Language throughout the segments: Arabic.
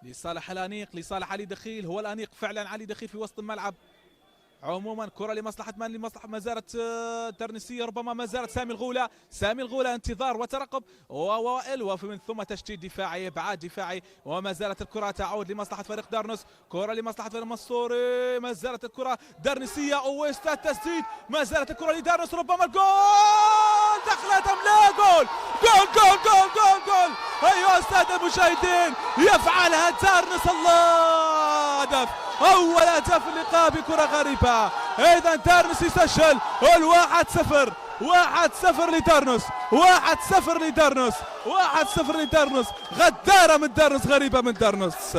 لصالح الانيق، لصالح علي دخيل. هو الانيق فعلا علي دخيل في وسط الملعب. عموما كرة لمصلحة من؟ لمصلحة ما زالت ترنسية، ربما ما زالت سامي الغولة. سامي الغولة انتظار وترقب ووائل، ومن ثم تشتيت دفاعي، ابعاد دفاعي، وما زالت الكرة تعود لمصلحة فريق دارنس. كرة لمصلحة فريق المنصوري، ما زالت الكرة درنسية. اويستا التسديد، ما زالت الكرة لدارنس، ربما الجول دخلت ام لا؟ جول جول جول جول جول جول. ايها السادة المشاهدين، يفعلها دارنس. الله، هدف، اول هدف اللقاء بكرة غريبة. اذا دارنس يسجل الواحد صفر. 1-0 لدارنس، 1-0 لدارنس، 1-0 لدارنس. غدارة من دارنس، غريبة من دارنس.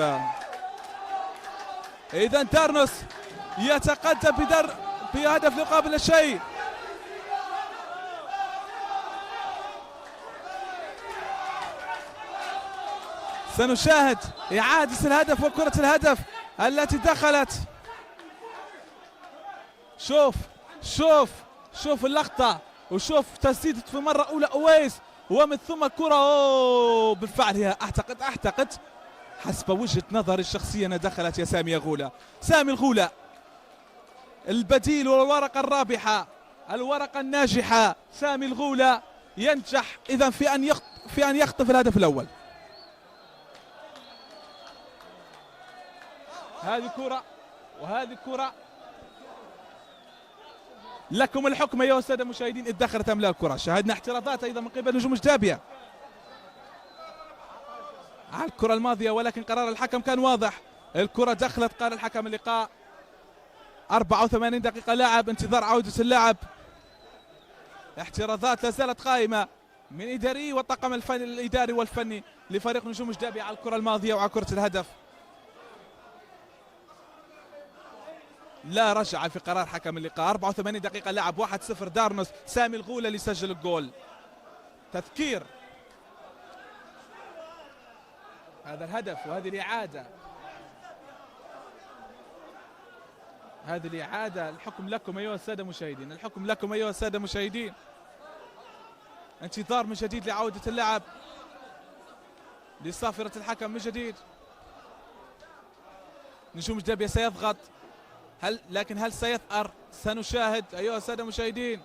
اذا دارنس يتقدم بهدف لقابل الشيء. سنشاهد إعادة الهدف وكرة الهدف التي دخلت. شوف شوف شوف اللقطة، وشوف تسديدة في مرة أولى أويس، ومن ثم الكرة. بالفعل هي أعتقد حسب وجهة نظري الشخصية أنها دخلت يا سامي الغولة. سامي الغولة البديل والورقة الرابحة، الورقة الناجحة. سامي الغولة ينجح إذا في أن يخطف الهدف الأول. هذه كرة وهذه كرة، لكم الحكم أيها السادة المشاهدين. إذ دخلت أم لا الكرة؟ شاهدنا احترازات أيضا من قبل نجوم جدابية على الكرة الماضية، ولكن قرار الحكم كان واضح. الكرة دخلت، قال الحكم اللقاء. 84 دقيقة لاعب، انتظار عودة اللاعب. احترازات لا زالت قائمة من إداري والطاقم الإداري والفني لفريق نجوم جدابية على الكرة الماضية وعلى كرة الهدف. لا رجعة في قرار حكم اللقاء. 84 دقيقة لعب، 1-0 دارنس. سامي الغولة اللي سجل الجول. تذكير هذا الهدف وهذه الإعادة، هذه الإعادة. الحكم لكم أيها السادة المشاهدين، الحكم لكم أيها السادة المشاهدين. انتظار من جديد لعودة اللعب، لصافرة الحكم من جديد. نجوم جدابية سيضغط، لكن هل سيثأر؟ سنشاهد أيها السادة المشاهدين.